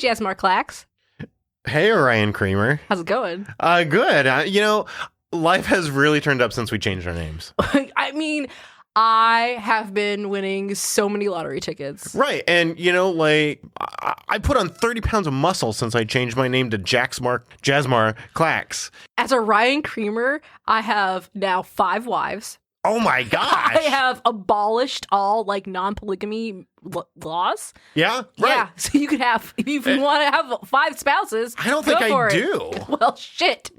Jasmar Clax. Hey, Orion Creamer. How's it going? Good. Life has really turned up since we changed our names. I mean, I have been winning so many lottery tickets. Right. And, I put on 30 pounds of muscle since I changed my name to Jasmar Clax. As a Ryan Creamer, I have now 5 wives. Oh, my gosh. I have abolished all, non-polygamy laws. Yeah? Right. Yeah. So you could have, if you want to have 5 spouses, I don't think I do. Well, shit.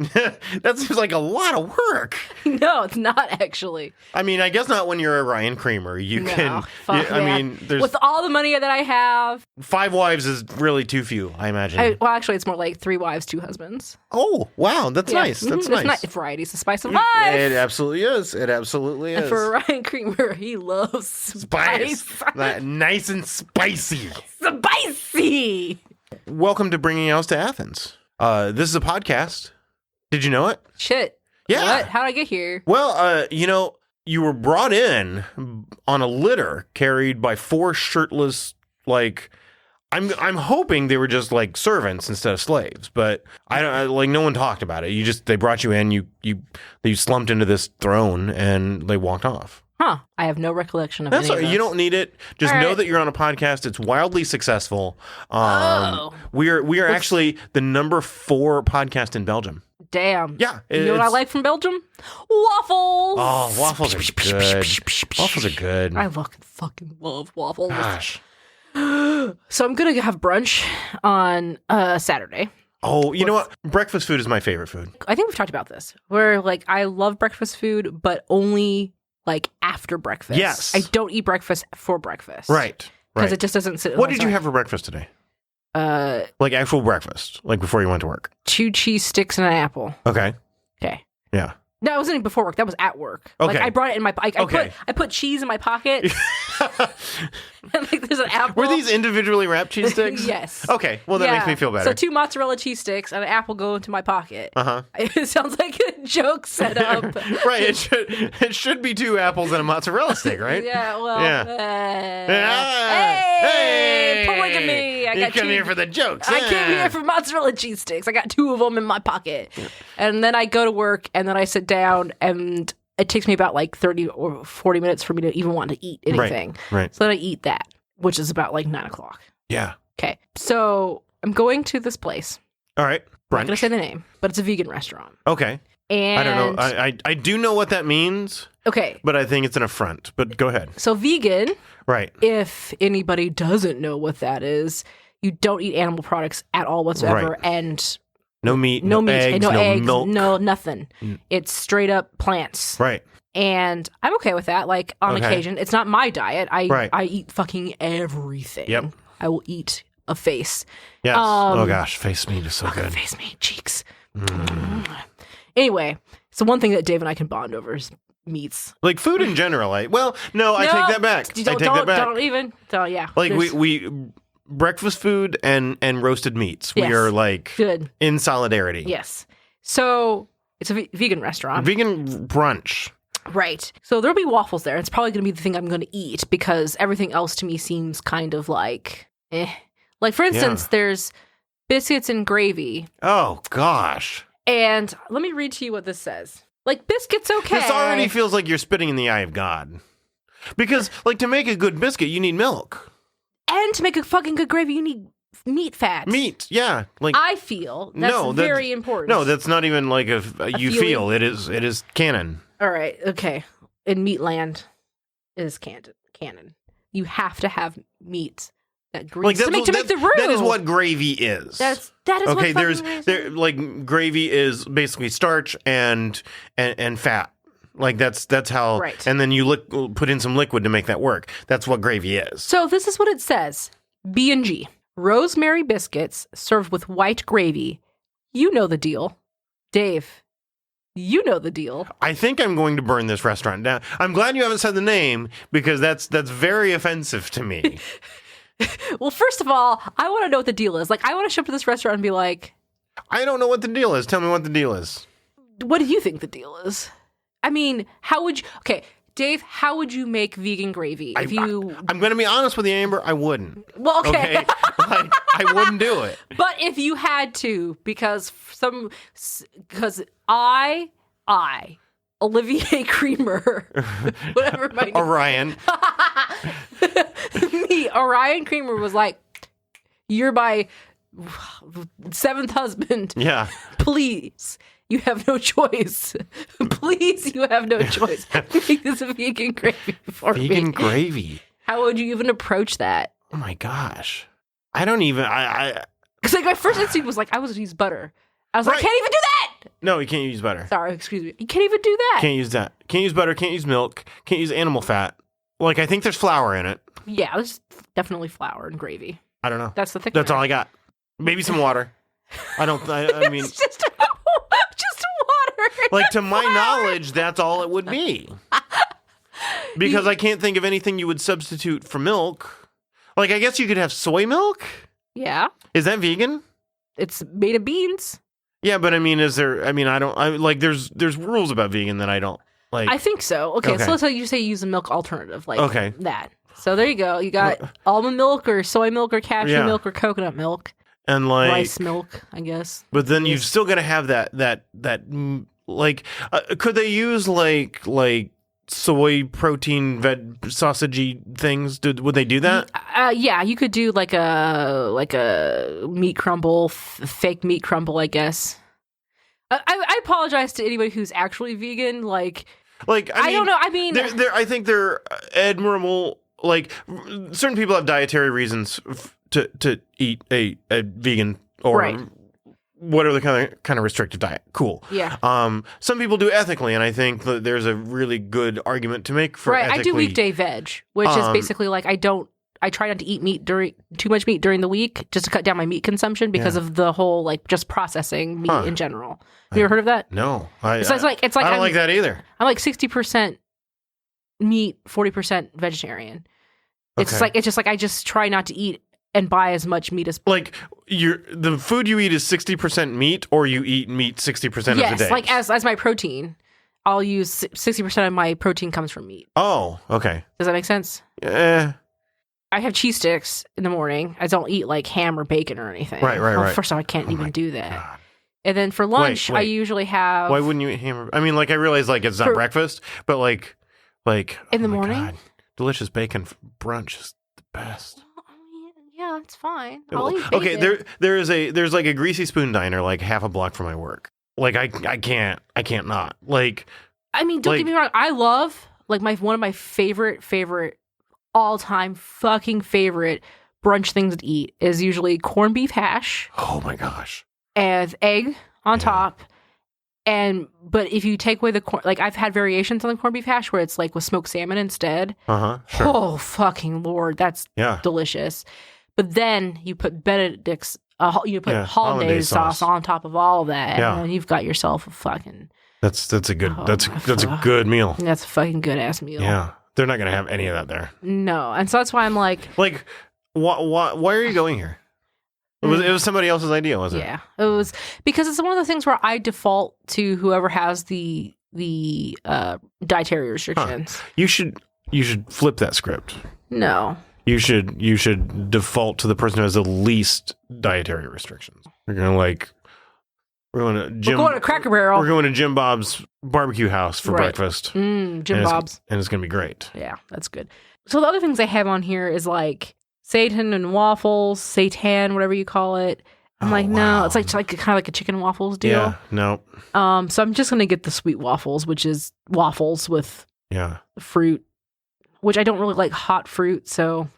That seems like a lot of work. No, it's not actually. I mean, I guess not when you're a Ryan Creamer. There's... With all the money that I have. 5 wives is really too few, I imagine. Actually, it's more like 3 wives, 2 husbands. Oh, wow. That's nice. That's nice. Variety's the spice of life. It absolutely is. It absolutely is. And for Ryan Creamer, he loves spice. Nice and spicy. Spicy! Welcome to Bringing Else to Athens. This is a podcast. Did you know it? Shit. Yeah. What? How'd I get here? Well, you were brought in on a litter carried by 4 shirtless, I'm hoping they were just servants instead of slaves, but no one talked about it. They brought you in, you slumped into this throne and they walked off. Huh. I have no recollection of That's any of this. You don't need it. Just know that you're on a podcast. It's wildly successful. We are actually the number 4 podcast in Belgium. Damn. Yeah. You know what I like from Belgium? Waffles. Oh, waffles are good. Waffles are good. I fucking love waffles. Gosh. So I'm going to have brunch on Saturday. Oh, you know what? Breakfast food is my favorite food. I think we've talked about this. Where I love breakfast food, but only after breakfast. Yes. I don't eat breakfast for breakfast. Right. Because it just doesn't sit. What did you have for breakfast today? Actual breakfast, before you went to work. 2 cheese sticks and an apple. Okay. Yeah. No, it wasn't before work. That was at work. Okay. I brought it in my. I put cheese in my pocket. And there's an apple. Were these individually wrapped cheese sticks? Yes. Okay. Well, that makes me feel better. So 2 mozzarella cheese sticks and an apple go into my pocket. Uh-huh. It sounds like a joke set up. Right. It should be 2 apples and a mozzarella stick, right? Yeah. Well. Yeah. Hey, polygamy. You come here for the jokes. I came here for mozzarella cheese sticks. I got 2 of them in my pocket, and then I go to work, and then I sit down, and it takes me about 30 or 40 minutes for me to even want to eat anything. Right. So then I eat that, which is about 9:00. Yeah. Okay. So I'm going to this place. All right. Brunch. I'm not going to say the name, but it's a vegan restaurant. Okay. And I don't know. I do know what that means. Okay. But I think it's an affront. But go ahead. So vegan. Right. If anybody doesn't know what that is, you don't eat animal products at all whatsoever. Right. And no meat, no eggs, no milk. No nothing. It's straight up plants. Right. And I'm okay with that. On occasion, it's not my diet. I eat fucking everything. Yep. I will eat a face. Yes. Oh gosh, face meat is so good. Face meat, cheeks. Anyway, so one thing that Dave and I can bond over is meats. Food in general. I take that back. Don't even. So yeah. We breakfast food and roasted meats. Yes. We are good in solidarity. Yes. So it's a vegan restaurant. Vegan brunch. Right. So there'll be waffles there. It's probably going to be the thing I'm going to eat because everything else to me seems kind of eh. For instance, there's biscuits and gravy. Oh, gosh. And let me read to you what this says. Biscuits, okay. This already feels like you're spitting in the eye of God. Because, to make a good biscuit, you need milk. And to make a fucking good gravy, you need meat fats. Meat, yeah. I feel that's very important. No, that's not even you feel. It is canon. All right, okay. In Meatland, it is canon. You have to have meat that grease to make the roux. That is what gravy is. That is okay. What gravy is basically starch and fat. That's how. Right. And then you put in some liquid to make that work. That's what gravy is. So this is what it says: B&G rosemary biscuits served with white gravy. You know the deal, Dave. You know the deal. I think I'm going to burn this restaurant down. I'm glad you haven't said the name because that's very offensive to me. Well, first of all, I want to know what the deal is. I want to show up to this restaurant and be like, I don't know what the deal is. Tell me what the deal is. What do you think the deal is? I mean, how would you... Okay, Dave, how would you make vegan gravy if you... I'm going to be honest with you, Amber. I wouldn't. Well, okay. Like, I wouldn't do it. But if you had to, because I, Olivier Creamer, whatever my name... Orion. Orion Creamer was like, you're my 7th husband. Yeah. Please. You have no choice. Please, you have no choice. Make this a vegan gravy for me. Vegan gravy. How would you even approach that? Oh my gosh. I don't even, Because like my first instinct was like, I was going to use butter. I was like, I can't even do that. No, you can't use butter. Sorry, excuse me. You can't even do that. Can't use that. Can't use butter, can't use milk, can't use animal fat. Like, I think there's flour in it. Yeah, there's definitely flour and gravy. I don't know. That's the thing. That's all I got. Maybe some water. I mean... It's just water. Like, to my knowledge, that's all it would be. Because I can't think of anything you would substitute for milk. Like, I guess you could have soy milk? Yeah. Is that vegan? It's made of beans. Yeah, but I mean, there's rules about vegan that I don't like. I think so. Okay. So let's say you use a milk alternative, like that. So there you go. You got almond milk or soy milk or cashew milk or coconut milk. And like rice milk, I guess. But then you've still got to have that like, could they use like soy protein sausagey things? Would they do that? Yeah, you could do like a meat crumble, fake meat crumble, I guess. I apologize to anybody who's actually vegan. Like I don't know. I mean, I think they're admirable. Like, certain people have dietary reasons to eat a vegan or whatever the kind of restrictive diet. Cool. Yeah. Some people do ethically, and I think that there's a really good argument to make for ethically. I do weekday veg, which is basically like I try not to eat too much meat during the week just to cut down my meat consumption because of the whole like just processing meat in general. Have you ever heard of that? No. It's like I don't like that either. I'm like 60% meat, 40% vegetarian. It's just like I just try not to eat and buy as much meat as like the food you eat is 60% meat, or you eat meat 60% of the day. Yes, like as my protein, I'll use 60% of my protein comes from meat. Oh, okay. Does that make sense? Yeah. I have cheese sticks in the morning. I don't eat like ham or bacon or anything. Right. First off, I can't even do that. God. And then for lunch, I usually have. Why wouldn't you eat ham? I mean, like I realize like it's not breakfast, but like in the morning. God, delicious bacon for brunch is the best. Yeah, it's fine. I'll eat bacon. Okay, there's like a greasy spoon diner like half a block from my work. Like I can't not. Like, I mean, don't get me wrong. I love like one of my favorite all time fucking favorite brunch things to eat is usually corned beef hash. Oh my gosh. And egg on top. But if you take away the corn, like I've had variations on the corned beef hash where it's like with smoked salmon instead. Sure. Oh fucking Lord, that's delicious. But then you put Benedict's, hollandaise sauce on top of all of that, and then you've got yourself a fucking. That's a good a good meal. That's a fucking good ass meal. Yeah, they're not gonna have any of that there. No, and so that's why I'm like, why are you going here? It was somebody else's idea, wasn't it? Yeah, it was because it's one of those things where I default to whoever has the dietary restrictions. Huh. You should flip that script. No. You should default to the person who has the least dietary restrictions. We're going to Cracker Barrel. We're going to Jim Bob's barbecue house for breakfast. Jim Bob's. And it's going to be great. Yeah, that's good. So the other things I have on here is like seitan and waffles, seitan, whatever you call it. I'm no, it's like kind of like a chicken and waffles deal. Yeah, no. So I'm just going to get the sweet waffles, which is waffles with fruit, which I don't really like hot fruit, so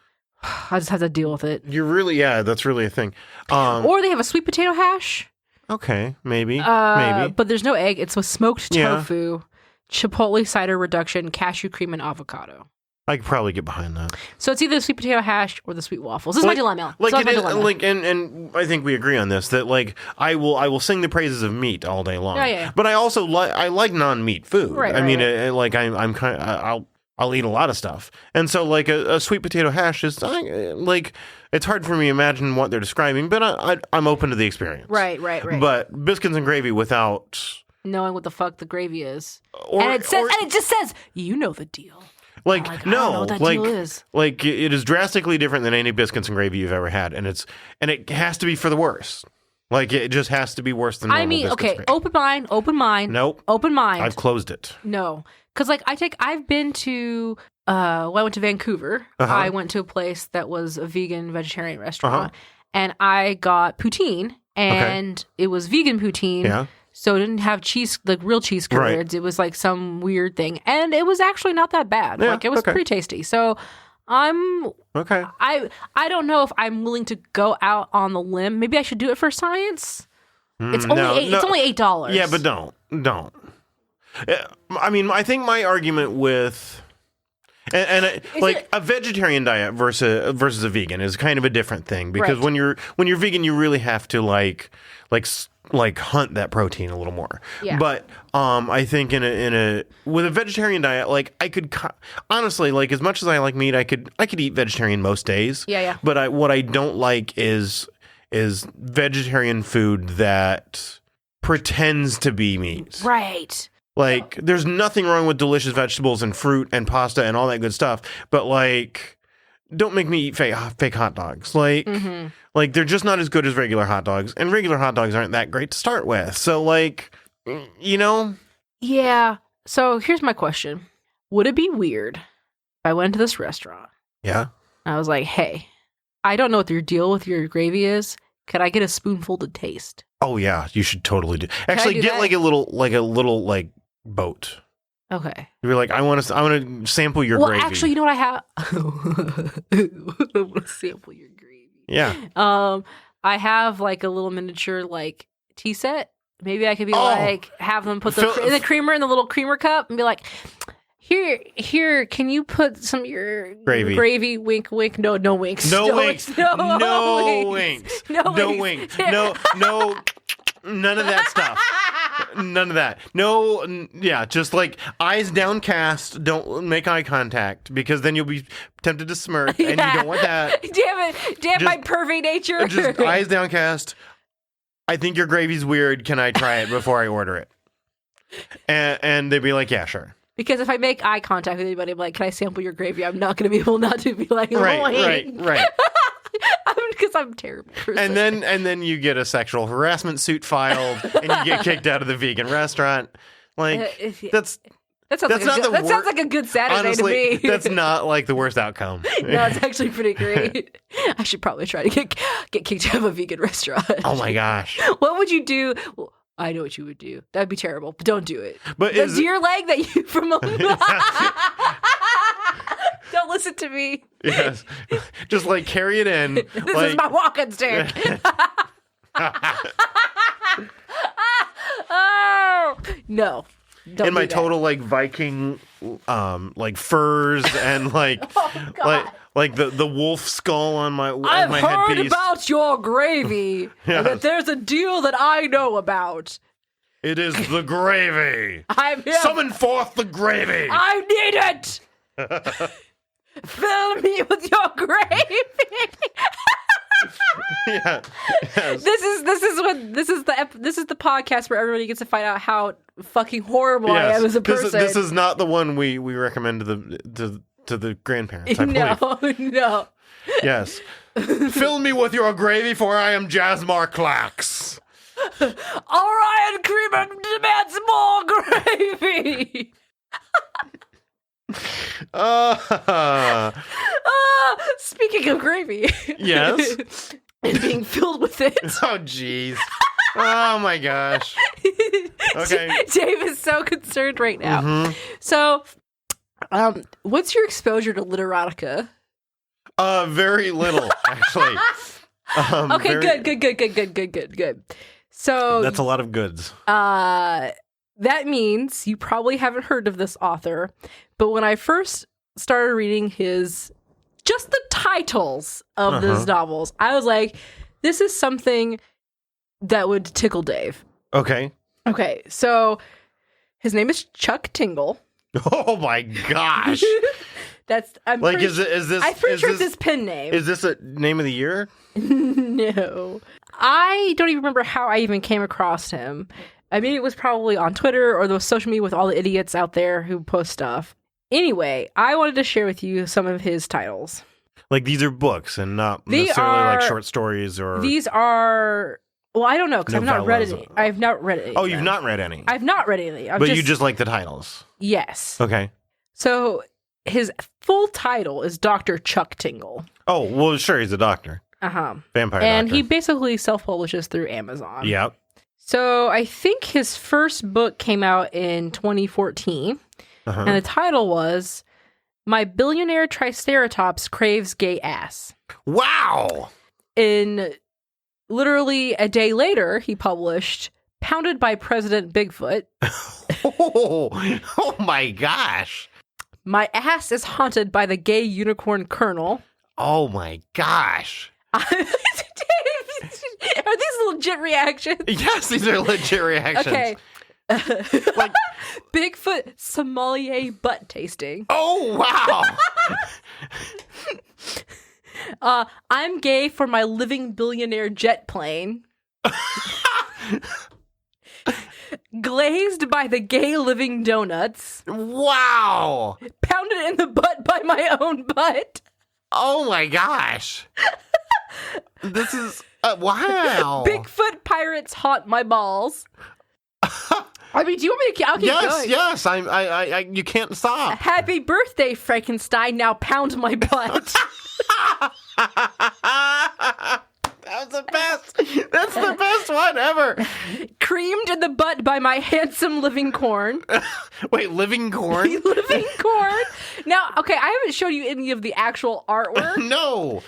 I just have to deal with it. That's really a thing. Or they have a sweet potato hash. Okay, maybe. But there's no egg. It's with smoked tofu, chipotle cider reduction, cashew cream, and avocado. I could probably get behind that. So it's either the sweet potato hash or the sweet waffles. This is my dilemma. And I think we agree on this that like I will sing the praises of meat all day long. Yeah. But I also I like non-meat food. Right, I mean, I'm kind of I'll eat a lot of stuff, and so like a sweet potato hash is like it's hard for me to imagine what they're describing, but I'm open to the experience. Right. But biscuits and gravy without knowing what the fuck the gravy is. And it just says, you know the deal. Like, I don't no, know what that like, deal is. Like it is drastically different than any biscuits and gravy you've ever had, and it has to be for the worse. Like it just has to be worse than normal biscuits and gravy. Open mind. Nope. Open mind. I've closed it. No, because like I've been to. I went to Vancouver. I went to a place that was a vegan vegetarian restaurant, and I got poutine, and it was vegan poutine. Yeah. So it didn't have cheese, like real cheese curds. Right. It was like some weird thing. And it was actually not that bad. Yeah, like it was pretty tasty. So I'm okay. I don't know if I'm willing to go out on the limb. Maybe I should do it for science. It's only it's only $8. Yeah, but don't. I mean, I think my argument with a vegetarian diet versus a vegan is kind of a different thing, because when you're vegan, you really have to like hunt that protein a little more. Yeah. But I think with a vegetarian diet, like I could honestly, like as much as I like meat, I could eat vegetarian most days. Yeah. But what I don't like is vegetarian food that pretends to be meat. Right. Like there's nothing wrong with delicious vegetables and fruit and pasta and all that good stuff, but like don't make me eat fake hot dogs. Like, like they're just not as good as regular hot dogs, and regular hot dogs aren't that great to start with. So, like, you know? Yeah. So here's my question: would it be weird if I went to this restaurant? Yeah. I was like, hey, I don't know what your deal with your gravy is. Could I get a spoonful to taste? Oh yeah, you should totally do. Actually, get that? like a little boat. Okay. You're like, I want to sample your gravy. Well, actually, you know what I have? I want to sample your gravy. Yeah. I have like a little miniature like tea set. Maybe I could be like have them put the creamer in the little creamer cup and be like, here, can you put some of your gravy? Wink, wink. No winks. No winks. No winks. No. None of that stuff. None of that. No, yeah, just like eyes downcast. Don't make eye contact, because then you'll be tempted to smirk, and you don't want that. Damn my pervy nature. Just eyes downcast. I think your gravy's weird. Can I try it before I order it? And they'd be like, yeah, sure. Because if I make eye contact with anybody, I'm like, can I sample your gravy? I'm not going to be able not to be like, right. Because I'm terrible. And then you get a sexual harassment suit filed, and you get kicked out of the vegan restaurant. Like that sounds like a good Saturday honestly, to me. That's not like the worst outcome. No, it's actually pretty great. I should probably try to get kicked out of a vegan restaurant. Oh my gosh! What would you do? Well, I know what you would do. That'd be terrible, but don't do it. But do your leg that you promote. Don't listen to me. Yes. Just like carry it in. This is my walking stick. Oh no. In my total like Viking like furs and like like the wolf skull on my headpiece. I've heard about your gravy. Yes. And that there's a deal that I know about. It is the gravy. Summon forth the gravy. I need it. Fill me with your gravy. Yeah. Yes. This is the podcast where everybody gets to find out how fucking horrible I am as a person. This is not the one we recommend to the grandparents. I believe. No. Yes. Fill me with your gravy, for I am Jasmar Clax. Orion Creeman demands more gravy. Speaking of gravy. Yes. And being filled with it. Oh, jeez. Oh, my gosh. Okay. Dave is so concerned right now. Mm-hmm. So, what's your exposure to literotica? Very little, actually. Okay, good. So that's a lot of goods. That means you probably haven't heard of this author, but when I first started reading just the titles of those novels, I was like, this is something that would tickle Dave. Okay, so his name is Chuck Tingle. Oh my gosh. I'm like, is this? I'm pretty sure it's his pen name. Is this a name of the year? No, I don't even remember how I even came across him. I mean, it was probably on Twitter or the social media with all the idiots out there who post stuff. Anyway, I wanted to share with you some of his titles. Like, these are books and not necessarily like short stories or... These are... Well, I don't know, because I've not read any. I've not read any. Oh, you've not read any? I've not read any. But you just like the titles? Yes. Okay. So, his full title is Dr. Chuck Tingle. Oh, well, sure, he's a doctor. Uh-huh. Vampire and doctor. he basically self-publishes through Amazon. Yep. So, I think his first book came out in 2014. And the title was My Billionaire Triceratops Craves Gay Ass. Wow! In literally a day later, he published Pounded by President Bigfoot. Oh my gosh. My Ass is Haunted by the Gay Unicorn Colonel. Oh my gosh. Are these legit reactions? Yes, these are legit reactions. Okay. Like, Bigfoot sommelier butt tasting. oh, wow. I'm gay for my living billionaire jet plane. Glazed by the gay living donuts. Wow. Pounded in the butt by my own butt. Oh my gosh. This is wow. Bigfoot pirates haunt my balls. I mean, do you want me to? I'll keep going. Yes. I you can't stop. Happy birthday, Frankenstein! Now pound my butt. That was the best. That's the best one ever. Creamed in the butt by my handsome living corn. Wait, living corn? Living corn. Now, okay, I haven't showed you any of the actual artwork. No.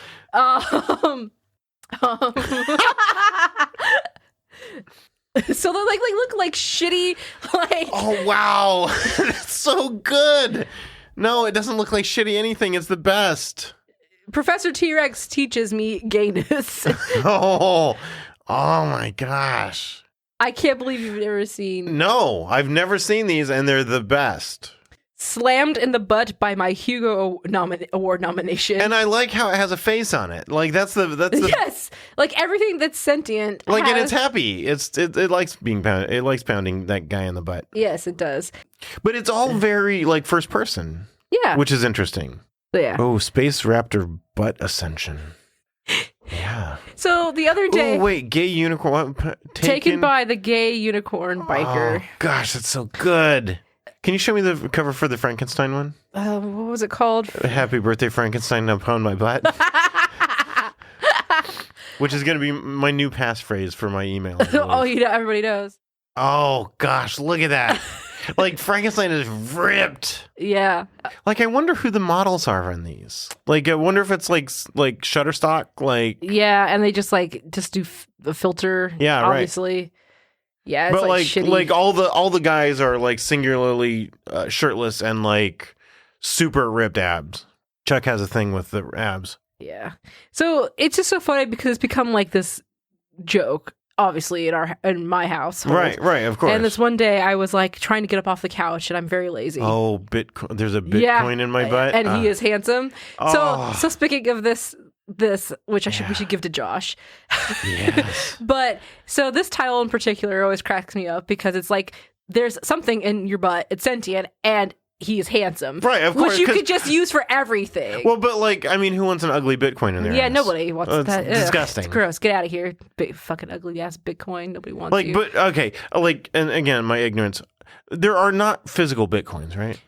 So they look like shitty, like. Oh wow, that's so good. No, it doesn't look like shitty anything. It's the best. Professor T-Rex teaches me gayness. Oh my gosh. I can't believe you've never seen. No, I've never seen these, and they're the best. Slammed in the butt by my Hugo Award nomination. And I like how it has a face on it. Like that's the yes, like everything that's sentient. Like and it's happy. It likes being pounded. It likes pounding that guy in the butt. Yes, it does. But it's all very like first person. Yeah, which is interesting. Yeah. Oh, Space Raptor butt ascension. Yeah. So the other day, wait, gay unicorn taken by the gay unicorn biker. Oh, gosh, that's so good. Can you show me the cover for the Frankenstein one? What was it called? Happy birthday, Frankenstein, now pound my butt. Which is going to be my new passphrase for my email. Oh, everybody knows. Oh, gosh, look at that. Like, Frankenstein is ripped. Yeah. Like, I wonder who the models are on these. Like, I wonder if it's, like Shutterstock, like... Yeah, and they just do the filter, yeah, obviously. Right. Yeah, it's but shitty. Like all the guys are like singularly shirtless and like super ripped abs. Chuck has a thing with the abs. Yeah. So it's just so funny because it's become like this joke, obviously in my house. Right, of course. And this one day I was like trying to get up off the couch and I'm very lazy. Oh, Bitcoin! There's a Bitcoin in my butt, and he is handsome. So speaking of this, which we should give to Josh. Yes. But so this title in particular always cracks me up because it's like there's something in your butt, it's sentient, and he is handsome. Right, of course. Which you could just use for everything. Well, but like, I mean, who wants an ugly Bitcoin in their ass? Nobody wants that. It's disgusting. It's gross. Get out of here. Big fucking ugly ass Bitcoin. Nobody wants like, you. But okay, like, and again, my ignorance. There are not physical Bitcoins, right?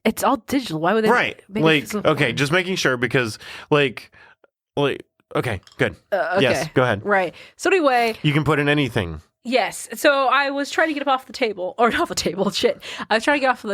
It's all digital. Why would they? Right. Like, okay, just making sure because like, okay, good. Okay. Yes, go ahead. Right. So anyway, you can put in anything. Yes. So I was trying to get up off the table, or not off the table. Shit. I was trying to get off of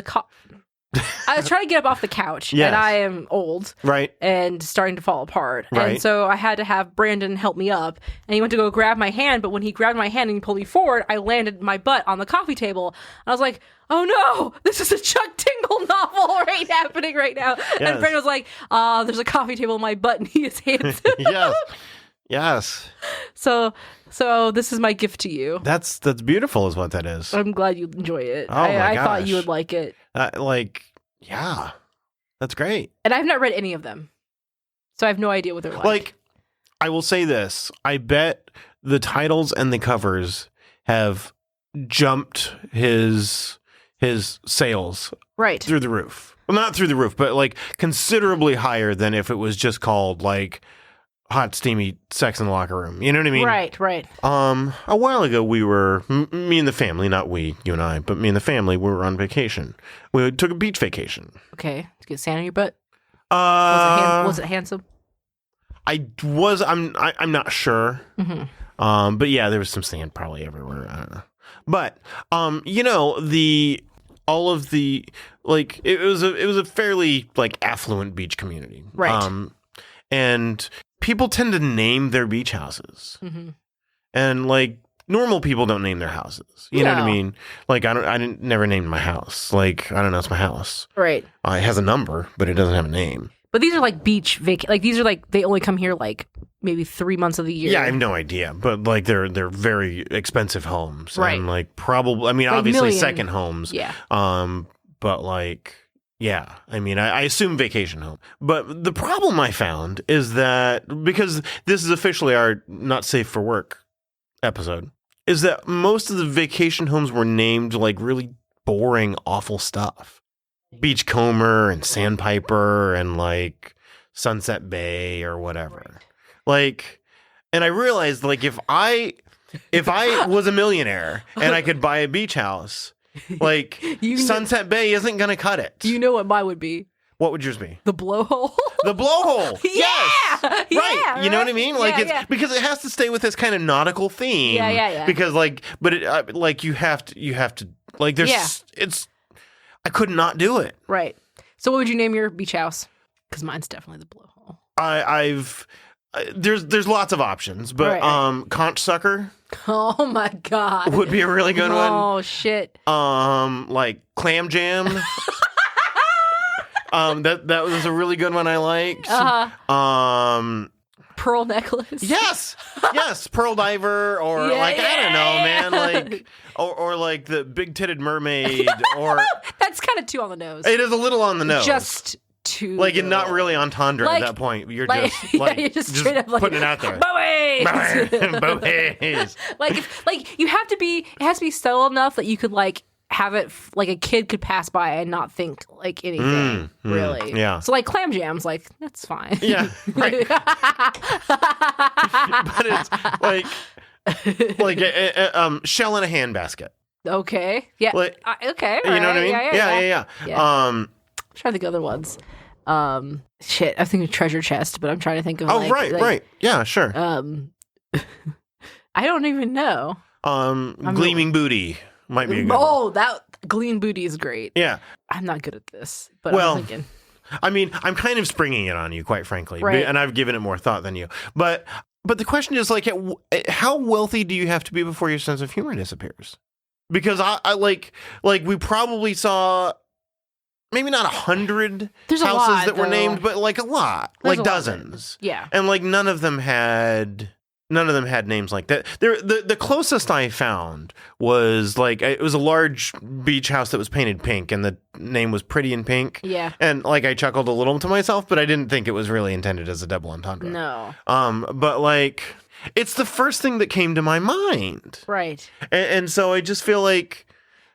I was trying to get up off the couch, yes. And I am old, right, and starting to fall apart, right. And so I had to have Brandon help me up, and he went to go grab my hand, but when he grabbed my hand and he pulled me forward, I landed my butt on the coffee table. And I was like, "Oh no, this is a Chuck Tingle novel happening right now." Yes. And Brandon was like, "There's a coffee table in my butt, and he is handsome." Yes. So this is my gift to you. That's beautiful, is what that is. I'm glad you enjoy it. Oh my gosh. I thought you would like it. Yeah, that's great. And I've not read any of them, so I have no idea what they're like. Like, I will say this: I bet the titles and the covers have jumped his sales right through the roof. Well, not through the roof, but like considerably higher than if it was just called like hot, steamy sex in the locker room. You know what I mean? Right. A while ago, we were, me and the family, not we, you and I, but me and the family, we were on vacation. We took a beach vacation. Okay. Did you get sand on your butt? Was it handsome? I'm not sure. Mm-hmm. But yeah, there was some sand probably everywhere. I don't know. But, all of the, like, it was a fairly, like, affluent beach community. Right. And people tend to name their beach houses. Mm-hmm. And, like, normal people don't name their houses. You know what I mean? Like, I didn't never named my house. Like, I don't know, it's my house. Right. It has a number, but it doesn't have a name. But these are like beach like these are like they only come here like maybe 3 months of the year. Yeah, I have no idea, but like they're very expensive homes, right? And like probably, I mean, like obviously second homes, yeah. But like, yeah, I mean, I assume vacation home. But the problem I found is that because this is officially our not safe for work episode, is that most of the vacation homes were named like really boring, awful stuff. Beachcomber and Sandpiper and like Sunset Bay or whatever. Like, and I realized like if I was a millionaire and I could buy a beach house, like Sunset Bay isn't going to cut it. Do you know what mine would be? What would yours be? The blowhole. The blowhole. Yes. Right. Yeah, you know what I mean? Like it's because it has to stay with this kind of nautical theme. Yeah. Because like, but it like you have to like there's it's. I could not do it. Right. So what would you name your beach house? Because mine's definitely the blowhole. There's lots of options, but conch sucker. Oh my god. Would be a really good one. Oh shit. Like clam jam. That was a really good one I liked. Pearl necklace. Yes, pearl diver, or I don't know, man, like, or like the big titted mermaid, or that's kind of too on the nose. It is a little on the nose, just too like, and not really entendre at that point. You're just straight up putting it out there. Bowies. like you have to be. It has to be subtle enough that you could like have it like a kid could pass by and not think like anything really. Yeah. So like clam jams, like that's fine. Yeah. Right. But it's like shell in a handbasket. Okay. Yeah. Like, okay. You know what I mean? Yeah. I'm trying to think of other ones. Shit. I'm thinking treasure chest, but I'm trying to think of. Right. Yeah. Sure. I don't even know. Gleaming booty. Might be a good one. That gleam booty is great. Yeah. I'm not good at this, but I'm thinking. I mean, I'm kind of springing it on you, quite frankly, right. And I've given it more thought than you. But the question is, like, how wealthy do you have to be before your sense of humor disappears? Because I like we probably saw maybe not 100 houses that were named, but like a lot, like dozens. Yeah. And like none of them had names like that. The closest I found was like it was a large beach house that was painted pink, and the name was Pretty in Pink. Yeah. And like I chuckled a little to myself, but I didn't think it was really intended as a double entendre. No. But like it's the first thing that came to my mind. Right. And so I just feel like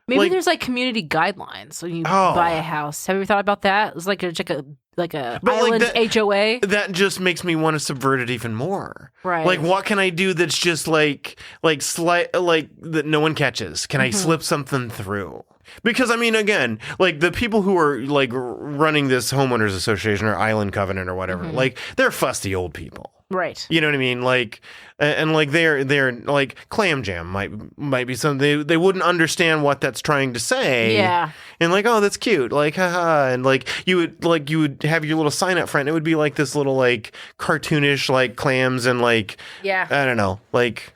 maybe there's like community guidelines when you buy a house. Have you thought about that? It's like a island HOA. That just makes me want to subvert it even more. Right. Like, what can I do that's just like that no one catches? Can I slip something through? Because I mean, again, like the people who are like running this homeowners association or island covenant or whatever, like they're fussy old people. Right. You know what I mean? Like, and like they're like clam jam might be something they wouldn't understand what that's trying to say. Yeah. And like, oh, that's cute. Like, haha. And like you would have your little sign up front. It would be like this little like cartoonish like clams and like I don't know, like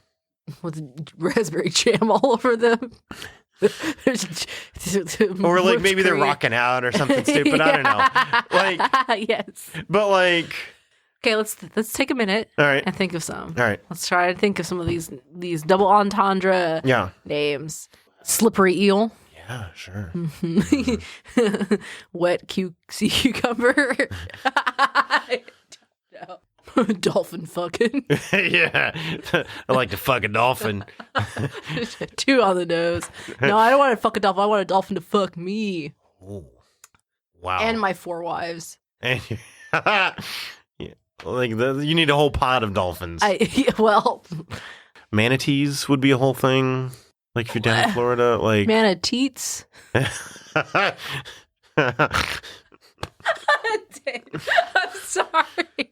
with raspberry jam all over them. Or like maybe they're rocking out or something stupid. I don't know. Like yes. But like. Okay, let's take a minute and think of some. All right. Let's try to think of some of these double entendre names. Slippery eel. Yeah, sure. Wet sea cucumber. I don't know. Dolphin fucking. Yeah. I like to fuck a dolphin. 2 on the nose. No, I don't want to fuck a dolphin. I want a dolphin to fuck me. Ooh. Wow. And my 4 wives. And yeah. Like you need a whole pod of dolphins. Well, manatees would be a whole thing. Like if you're down in Florida, like manatees. I'm sorry.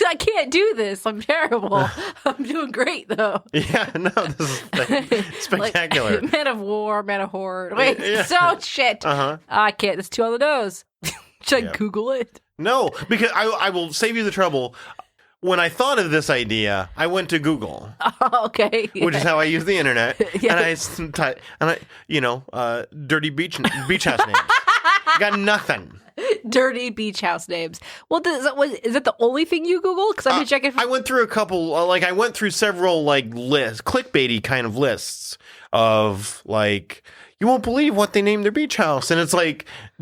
I can't do this. I'm terrible. I'm doing great though. Yeah, no, this is spectacular. Like, man of war, man of horror. Wait, so shit. I can't. It's 2 on the nose. Should I Google it? No, because I will save you the trouble. When I thought of this idea, I went to Google. Oh, okay. Which is how I use the internet. And I dirty beach house names. Got nothing. Dirty beach house names. Well, is that the only thing you Googled? Because I'm checking. I went through a couple. I went through several lists, clickbaity kind of lists of you won't believe what they named their beach house, and it's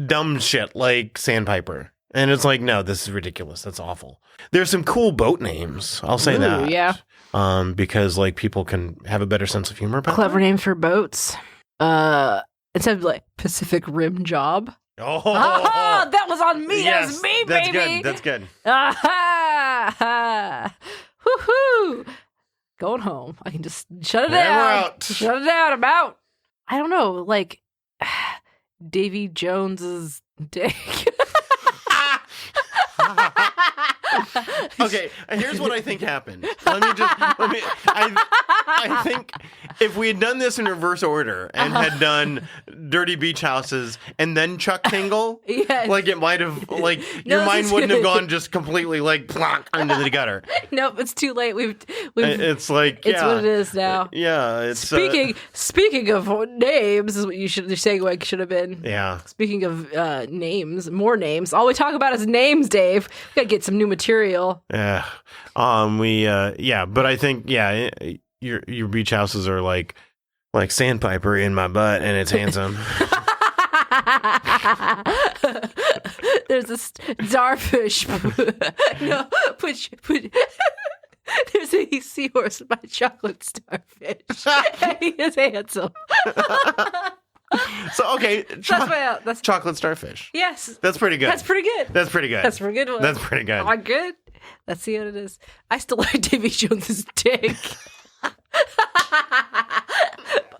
dumb shit like Sandpiper. And it's no, this is ridiculous. That's awful. There's some cool boat names. I'll say that. Yeah. Because people can have a better sense of humor about clever names for boats. Instead of Pacific Rim Job. Oh, that was on me. Yes, that was me, that's baby. Good. That's good. Woohoo! Going home. I can just shut it down. Out. Shut it down. I'm out. I don't know. Davy Jones's dick. Okay, here's what I think happened. I think if we had done this in reverse order and had done Dirty Beach Houses and then Chuck Tingle, yes. It might have, your mind wouldn't have gone just completely, plonk into the gutter. Nope, it's too late. It's what it is now. Yeah, it's... Speaking of names, is what your segue should have been. Yeah. Speaking of names, more names. All we talk about is names, Dave. We gotta get some new material. Yeah. But I think, your beach houses are like Sandpiper in my butt, and it's handsome. There's a starfish. No, put there's a seahorse by chocolate starfish. He is handsome. So, okay. That's chocolate starfish. Yes. That's pretty good. That's pretty good. That's pretty good. That's a good one. That's pretty good. Am I good? Let's see what it is. I still like Davy Jones's dick.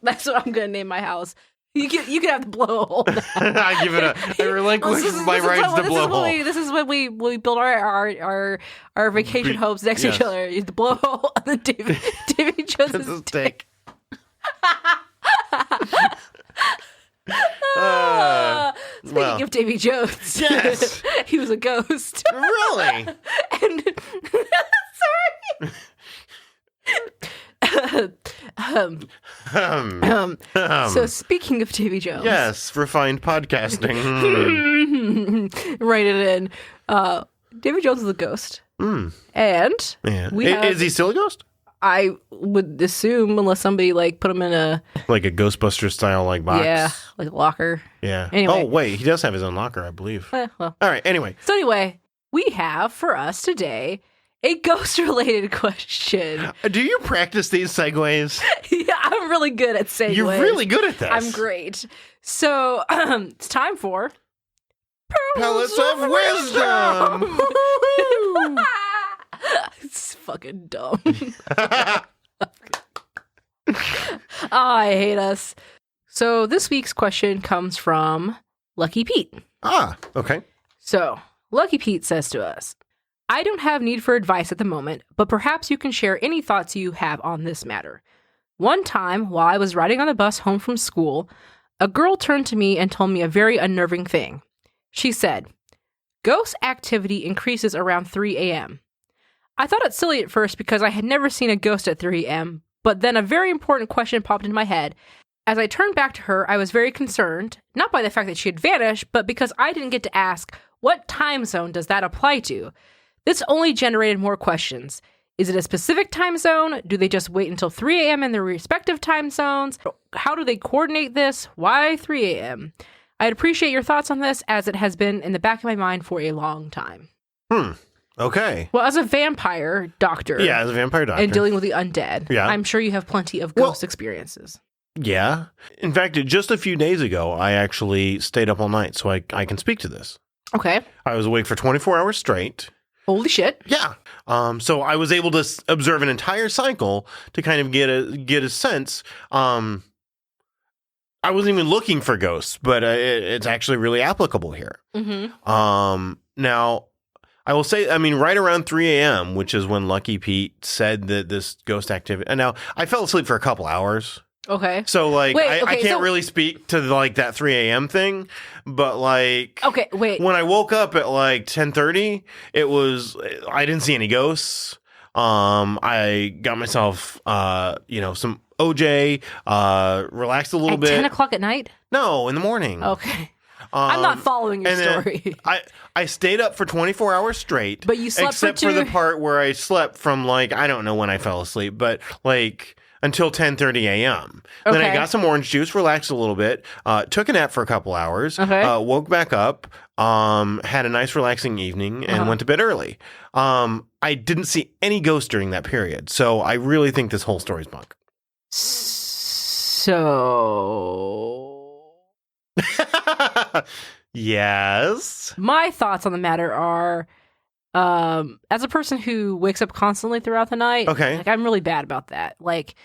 That's what I'm going to name my house. You can have the blowhole. I give it I relinquish my rights to blowhole. This is when we build our vacation homes next to each other. The blowhole and then Davy Jones's dick. Speaking of Davy Jones, yes, he was a ghost. Really? And sorry. So speaking of Davy Jones, yes, refined podcasting. Write it in. Davy Jones is a ghost, and is he still a ghost? I would assume, unless somebody put him in a Ghostbuster style box. Yeah, a locker. Yeah. Anyway. Oh wait, he does have his own locker, I believe. Well. All right. Anyway. So anyway, we have for us today a ghost-related question. Do you practice these segues? Yeah, I'm really good at segues. You're really good at this. I'm great. So it's time for Pellets of Wisdom. It's fucking dumb. I hate us. So this week's question comes from Lucky Pete. Ah, okay. So Lucky Pete says to us, I don't have need for advice at the moment, but perhaps you can share any thoughts you have on this matter. One time, while I was riding on the bus home from school, a girl turned to me and told me a very unnerving thing. She said, ghost activity increases around 3 a.m. I thought it silly at first because I had never seen a ghost at 3 a.m., but then a very important question popped into my head. As I turned back to her, I was very concerned, not by the fact that she had vanished, but because I didn't get to ask, what time zone does that apply to? This only generated more questions. Is it a specific time zone? Do they just wait until 3 a.m. in their respective time zones? How do they coordinate this? Why 3 a.m.? I'd appreciate your thoughts on this, as it has been in the back of my mind for a long time. Okay. Well, as a vampire doctor. Yeah, as a vampire doctor. And dealing with the undead. Yeah. I'm sure you have plenty of ghost experiences. Yeah. In fact, just a few days ago, I actually stayed up all night, so I can speak to this. Okay. I was awake for 24 hours straight. Holy shit. Yeah. So I was able to observe an entire cycle to kind of get a sense. I wasn't even looking for ghosts, but it's actually really applicable here. Mm-hmm. Now, I will say, I mean, right around 3 a.m., which is when Lucky Pete said that this ghost activity. And now I fell asleep for a couple hours. Okay. So, like, I can't really speak to, like, that 3 a.m. thing, but, like... Okay, wait. When I woke up at, like, 10:30, I didn't see any ghosts. I got myself, some OJ, relaxed a little bit. 10 o'clock at night? No, in the morning. Okay. I'm not following your story. I stayed up for 24 hours straight. But you slept except for the part where I slept from, like, I don't know when I fell asleep, but, like... until 10:30 a.m. Okay. Then I got some orange juice, relaxed a little bit, took a nap for a couple hours, woke back up, had a nice relaxing evening, and went to bed early. I didn't see any ghosts during that period, so I really think this whole story's bunk. So... Yes? My thoughts on the matter are... as a person who wakes up constantly throughout the night, like, I'm really bad about that. Like,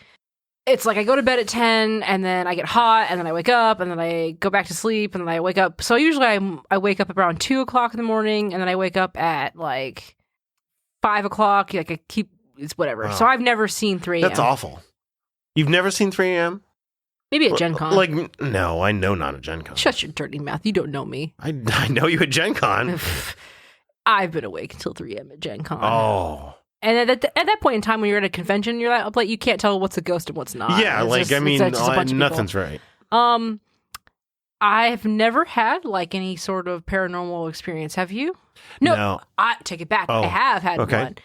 it's like I go to bed at 10 and then I get hot and then I wake up and then I go back to sleep and then I wake up. So usually I wake up around 2 o'clock in the morning and then I wake up at like 5 o'clock. Like, it's whatever. Wow. So I've never seen 3 a.m. That's awful. You've never seen 3 a.m.? Maybe at Gen Con. Like, no, I know not at Gen Con. Shut your dirty mouth. You don't know me. I know you at Gen Con. I've been awake until 3 a.m. at Gen Con. Oh. And at that point in time when you're at a convention, you're up late, you can't tell what's a ghost and what's not. Yeah, nothing's right. I've never had, like, any sort of paranormal experience. Have you? No. I take it back. Oh. I have had one.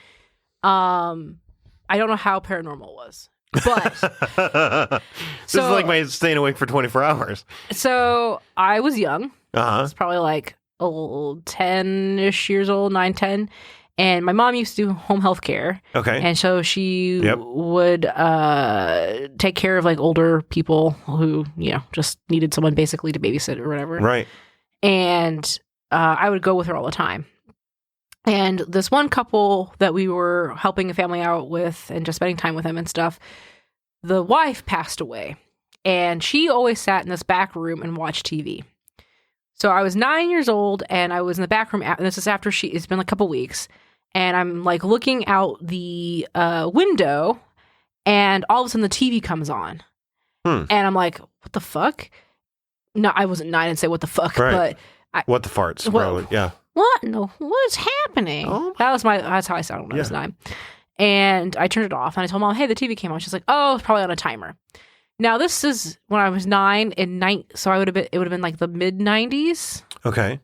I don't know how paranormal was. But this is like my staying awake for 24 hours. So I was young. I was probably like 10-ish years old, 9, 10. And my mom used to do home health care. Okay. And so she would take care of, like, older people who, just needed someone basically to babysit or whatever. Right. And I would go with her all the time. And this one couple that we were helping a family out with and just spending time with them and stuff, the wife passed away. And she always sat in this back room and watched TV. So I was 9 years old and I was in the back room. And this is after it's been a couple weeks. And I'm, like, looking out the window and all of a sudden the TV comes on. And I'm like, what the fuck? No, I wasn't 9 and say what the fuck, but... what the farts, probably, yeah. What? No, what's happening? Oh. That's how I sounded when I was 9. And I turned it off and I told Mom, hey, the TV came on. She's like, oh, it's probably on a timer. Now, this is when I was 9 so it would have been like the mid-90s. Okay.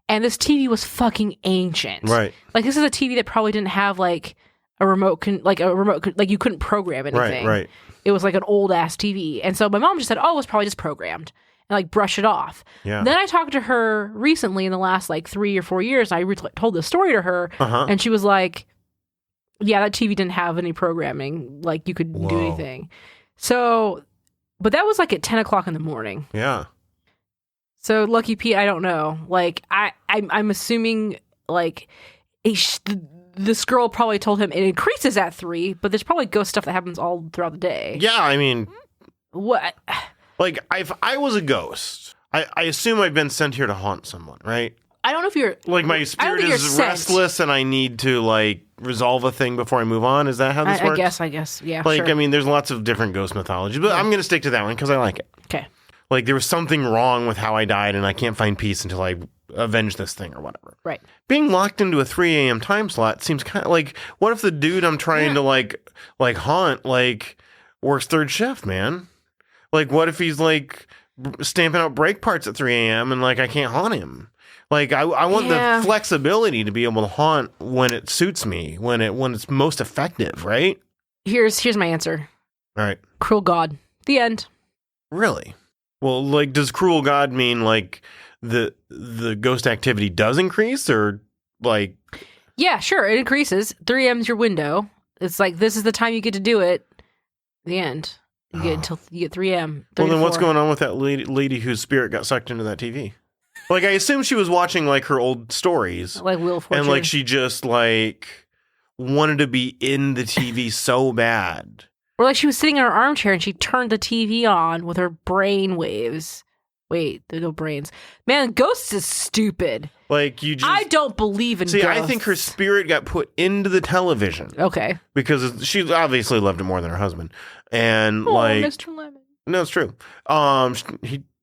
And this TV was fucking ancient. Right. Like, this is a TV that probably didn't have, like, a remote, like you couldn't program anything. Right. It was like an old ass TV. And so my mom just said, oh, it was probably just programmed. And, like, brush it off. Yeah. Then I talked to her recently in the last, like, 3 or 4 years. And I told this story to her. And she was like, yeah, that TV didn't have any programming. Like, you could do anything. So, but that was, like, at 10 o'clock in the morning. Yeah. So, Lucky Pete, I don't know. Like, I'm assuming, like, this girl probably told him it increases at 3, but there's probably ghost stuff that happens all throughout the day. Yeah, I mean... What? Like, if I was a ghost, I assume I've been sent here to haunt someone, right? I don't know if you're... Like, my spirit is restless and I need to, like, resolve a thing before I move on? Is that how this works? I guess, yeah, Like, sure. I mean, there's lots of different ghost mythologies, but I'm going to stick to that one because I like it. Okay. Like, there was something wrong with how I died and I can't find peace until I avenge this thing or whatever. Right. Being locked into a 3 a.m. time slot seems kind of like, what if the dude I'm trying to, like haunt, like, works third shift, man? Like, what if he's, like... stamping out brake parts at 3 a.m. and, like, I can't haunt him. Like, I want the flexibility to be able to haunt when it suits me, when it's most effective, right? Here's my answer. All right. Cruel God. The end. Really? Well, like, does cruel God mean, like, the ghost activity does increase, or, like... Yeah, sure. It increases. 3 a.m. is your window. It's like, this is the time you get to do it. The end. You get until you get 3 a.m. Well, then what's going on with that lady whose spirit got sucked into that TV? Like, I assume she was watching, like, her old stories. Like Wheel of Fortune. And, like, she just, like, wanted to be in the TV so bad. Or, like, she was sitting in her armchair and she turned the TV on with her brain waves. Wait, there's no brains. Man, Ghosts is stupid. Like, you just... I don't believe in Ghosts. See, I think her spirit got put into the television. Okay. Because she obviously loved it more than her husband. And, like... Mr. Lemon. No, it's true.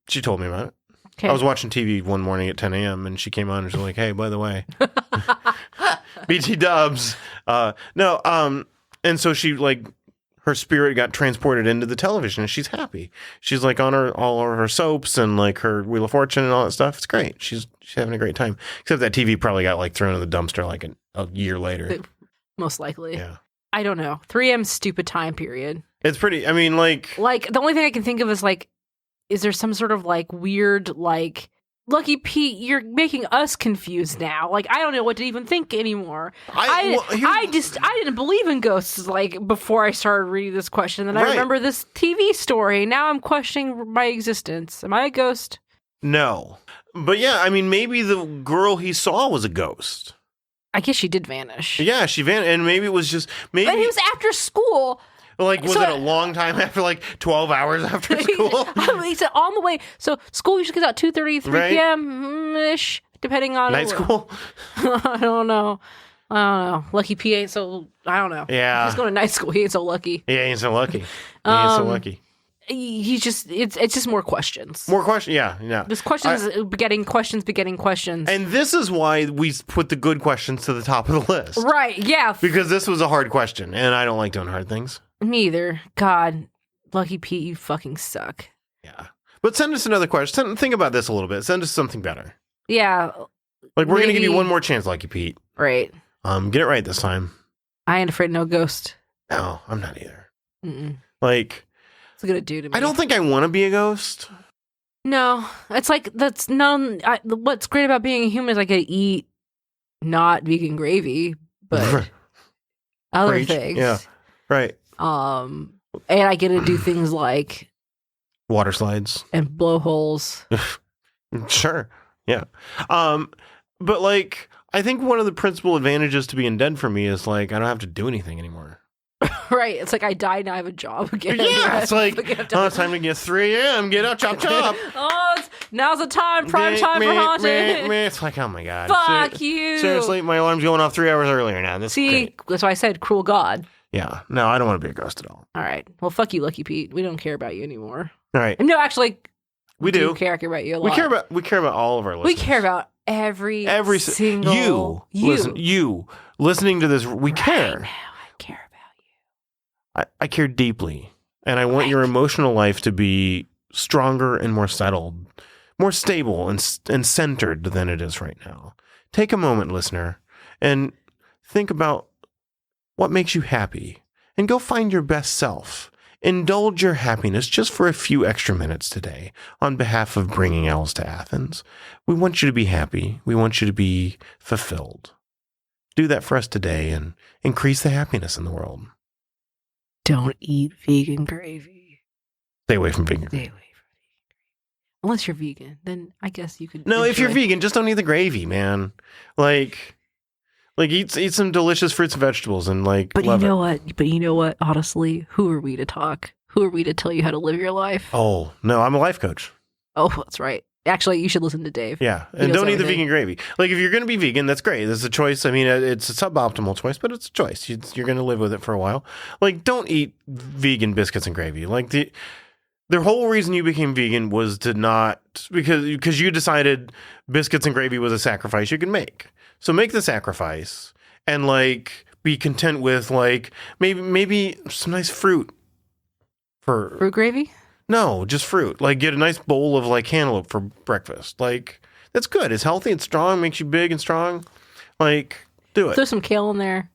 She told me about it. Okay. I was watching TV one morning at 10 a.m. and she came on and she's like, hey, by the way, BT dubs. And so she, like, her spirit got transported into the television and she's happy. She's, like, on all of her soaps and, like, her Wheel of Fortune and all that stuff. It's great. She's having a great time. Except that TV probably got, like, thrown in the dumpster, like, a year later. Most likely. Yeah. I don't know. 3 a.m. stupid time period. It's pretty, I mean, like... Like, the only thing I can think of is, like, is there some sort of, like, weird, like, Lucky Pete, you're making us confused now. Like, I don't know what to even think anymore. I didn't believe in ghosts, like, before I started reading this question. And I remember this TV story. Now I'm questioning my existence. Am I a ghost? No. But yeah, I mean, maybe the girl he saw was a ghost. I guess she did vanish. Yeah, she vanished. And maybe it was just... But he was after school... Like, was it a long time after, like, 12 hours after school? He said on the way. So school usually gets out 2:30, 3 p.m.-ish, depending on... Night school? I don't know. Lucky P ain't so... I don't know. Yeah. He's going to night school. He ain't so lucky. Yeah, he ain't so lucky. He's just... It's just more questions. More questions? Yeah. Just questions begetting questions. And this is why we put the good questions to the top of the list. Right, yeah. Because this was a hard question, and I don't like doing hard things. Me either. God, Lucky Pete, you fucking suck. Yeah. But send us another question. Think about this a little bit. Send us something better. Yeah. Like, we're going to give you one more chance, Lucky Pete. Right. Get it right this time. I ain't afraid of no ghost. No, I'm not either. Mm-mm. Like... What's it gonna do to me? I don't think I want to be a ghost. No. It's like, that's what's great about being a human is I get to eat not vegan gravy, but other things. Yeah. Right. And I get to do things like water slides and blowholes. Sure. Yeah. But like, I think one of the principal advantages to being dead for me is like, I don't have to do anything anymore. Right. It's like I died, now I have a job again. Yeah. It's like, it's time to get 3 a.m. Get up, chop, chop. Now's the time, prime time for haunted. It's like, oh my God. Fuck you. Seriously, my alarm's going off 3 hours earlier now. See, that's why I said cruel God. Yeah. No, I don't want to be a ghost at all. All right. Well, fuck you, Lucky Pete. We don't care about you anymore. All right. No, actually, we do care about you a lot. We care about all of our listeners. We care about every single you listening to this. We care. Now I care about you. I care deeply, and I want your emotional life to be stronger and more settled, more stable and centered than it is right now. Take a moment, listener, and think about what makes you happy, and go find your best self. Indulge your happiness just for a few extra minutes today on behalf of Bringing Elves to Athens. We want you to be happy. We want you to be fulfilled. Do that for us today and increase the happiness in the world. Don't eat vegan gravy. Stay away from vegan gravy. Unless you're vegan, then I guess you could. No, if you're vegan, just don't eat the gravy, man. Like eat some delicious fruits and vegetables and like. But you know what? Honestly, who are we to talk? Who are we to tell you how to live your life? Oh no, I'm a life coach. Oh, that's right. Actually, you should listen to Dave. Yeah, and don't eat the vegan gravy. Like, if you're going to be vegan, that's great. That's a choice. I mean, it's a suboptimal choice, but it's a choice. You're going to live with it for a while. Like, don't eat vegan biscuits and gravy. Like, the whole reason you became vegan was to not... Because you decided biscuits and gravy was a sacrifice you can make. So make the sacrifice and, like, be content with, like, maybe some nice fruit. Fruit gravy? No, just fruit. Like, get a nice bowl of, like, cantaloupe for breakfast. Like, that's good. It's healthy. It's strong. Makes you big and strong. Like, do it. Throw some kale in there.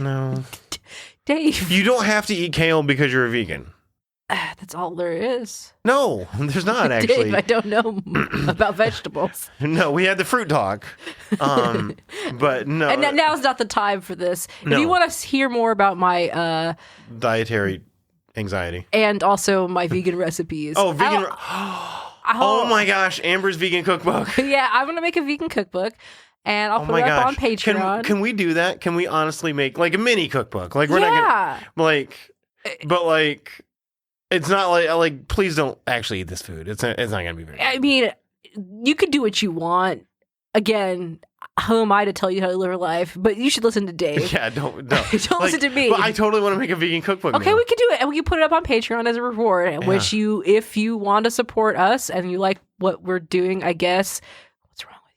No. Dave. You don't have to eat kale because you're a vegan. That's all there is. No, there's not actually. Dave, I don't know about vegetables. No, we had the fruit talk. But no. And now's not the time for this. No. If you want to hear more about my dietary anxiety and also my vegan recipes. Oh, vegan. Oh my gosh, Amber's vegan cookbook. Yeah, I'm going to make a vegan cookbook. And I'll put it up on Patreon. Can we do that? Can we honestly make like a mini cookbook? Like we're not gonna but it's not like please don't actually eat this food. It's not gonna be very good. I mean, you could do what you want. Again, who am I to tell you how to live your life? But you should listen to Dave. Yeah, don't listen to me. But I totally want to make a vegan cookbook. Okay, we can do it, and we can put it up on Patreon as a reward. Yeah. Which if you want to support us and you like what we're doing, I guess. What's wrong with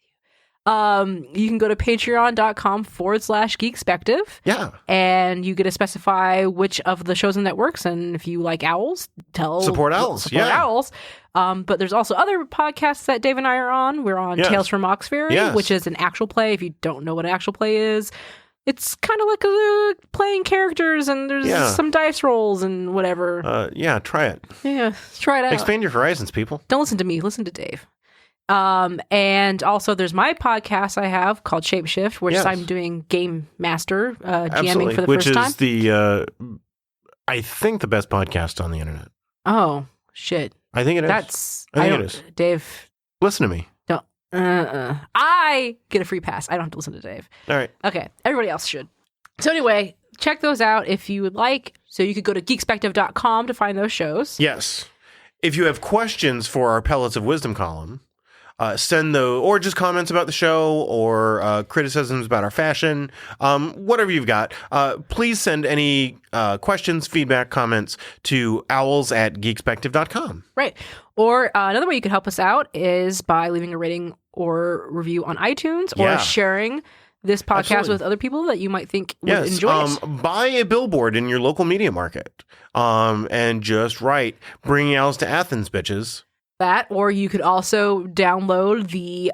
you? You can go to patreon.com/geekspective. Yeah. And you get to specify which of the shows and networks. And if you like owls, support owls. Support owls. But there's also other podcasts that Dave and I are on. We're on Tales from Oxfairy, which is an actual play. If you don't know what an actual play is, it's kind of like playing characters and there's some dice rolls and whatever. Try it. Yeah, try it out. Expand your horizons, people. Don't listen to me. Listen to Dave. And also there's my podcast I have called Shapeshift, which I'm doing Game Master, GMing for the first time. Which is I think the best podcast on the internet. Oh, shit. I think it is. I think it is. Dave. Listen to me. Don't. I get a free pass. I don't have to listen to Dave. All right. Okay. Everybody else should. So anyway, check those out if you would like. So you could go to geekspective.com to find those shows. Yes. If you have questions for our Pellets of Wisdom column, send those, or just comments about the show, or criticisms about our fashion, whatever you've got. Please send any questions, feedback, comments to owls@geekspective.com. Right. Or another way you could help us out is by leaving a rating or review on iTunes, or sharing this podcast with other people that you might think would enjoy it. Buy a billboard in your local media market, and just write, "Bringing owls to Athens, bitches." That, or you could also download the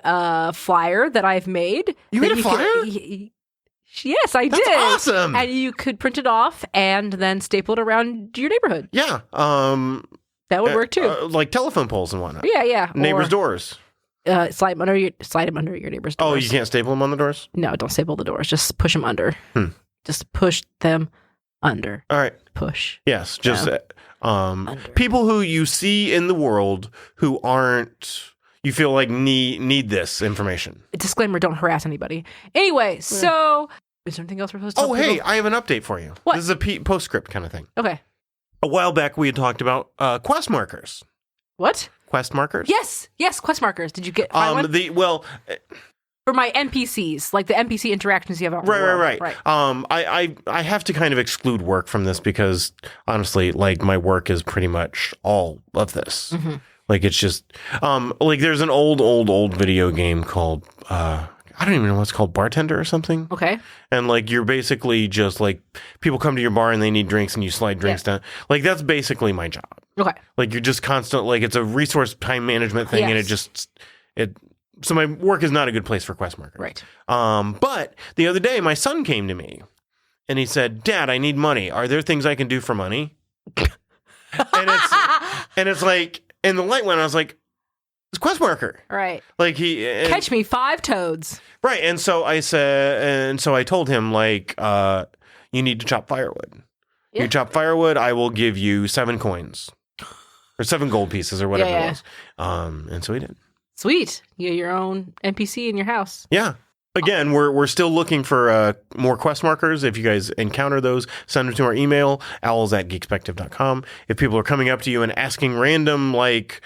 flyer that I've made. You made a flyer? Yes, I did. That's awesome. And you could print it off and then staple it around your neighborhood. Yeah. That would work too. Like telephone poles and whatnot. Yeah. Neighbors' doors. Slide them under your neighbor's doors. Oh, you can't staple them on the doors? No, don't staple the doors. Just push them under. Just push them under. All right. Push. Yes, just people who you see in the world who aren't, you feel like need this information. Disclaimer, don't harass anybody. Anyway, so is there anything else we're supposed to talk about? Oh, hey, I have an update for you. What? This is a postscript kind of thing. Okay. A while back, we had talked about quest markers. What? Quest markers? Yes, quest markers. Did you find one? For my NPCs, like the NPC interactions you have out in the world. Right. I have to kind of exclude work from this because honestly, like my work is pretty much all of this. Mm-hmm. Like it's just like there's an old video game called I don't even know what it's called, Bartender or something. Okay. And like you're basically just like people come to your bar and they need drinks and you slide drinks down. Like that's basically my job. Okay. Like you're just constant, like it's a resource time management thing, and so my work is not a good place for quest markers. Right. But the other day, my son came to me and he said, "Dad, I need money. Are there things I can do for money?" and it's like, and the light went, I was like, it's quest marker. Right. Like catch me 5 toads. Right. And so I told him, like, you need to chop firewood. Yeah. You chop firewood, I will give you 7 coins or 7 gold pieces or whatever it was. And so he did. Sweet. You have your own NPC in your house. Yeah. Again, we're still looking for more quest markers. If you guys encounter those, send them to our email, owls@geekspective.com. If people are coming up to you and asking random, like,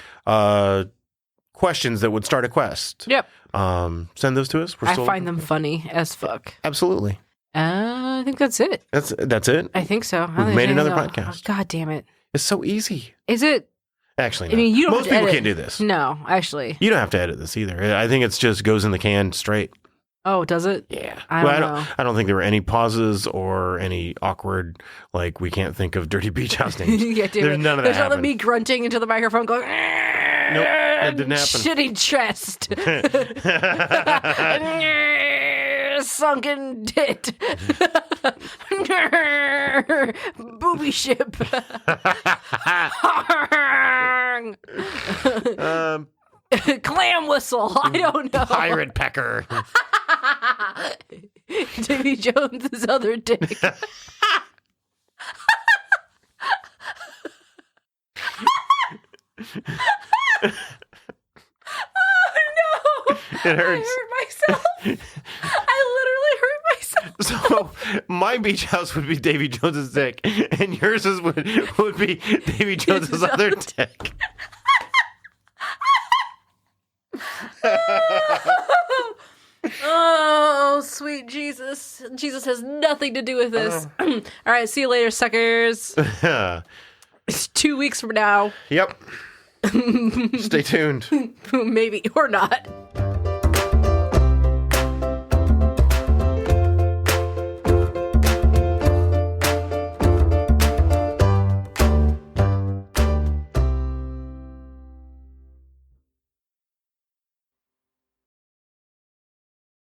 questions that would start a quest, send those to us. I find them funny as fuck. Absolutely. I think that's it. That's it? I think so. We've made another podcast. Oh, God damn it. It's so easy. Is it? Actually, no. I mean, most people can't do this. No, actually. You don't have to edit this either. I think it's just goes in the can straight. Oh, does it? Yeah. I don't know. I don't think there were any pauses or any awkward, like, we can't think of dirty beach house names. There's none of that. There's none of me grunting into the microphone going, nope, that didn't happen. Shitty chest. sunken dit. Booby ship. Clam whistle. I don't know. Pirate pecker. Davy Jones's other dick. Oh no! It hurts. I hurt myself. I literally hurt myself. So my beach house would be Davy Jones's dick, and yours would be Davy Jones's other dick. Oh, sweet Jesus. Jesus has nothing to do with this. All right, see you later, suckers. It's 2 weeks from now. Yep. Stay tuned. Maybe, or not.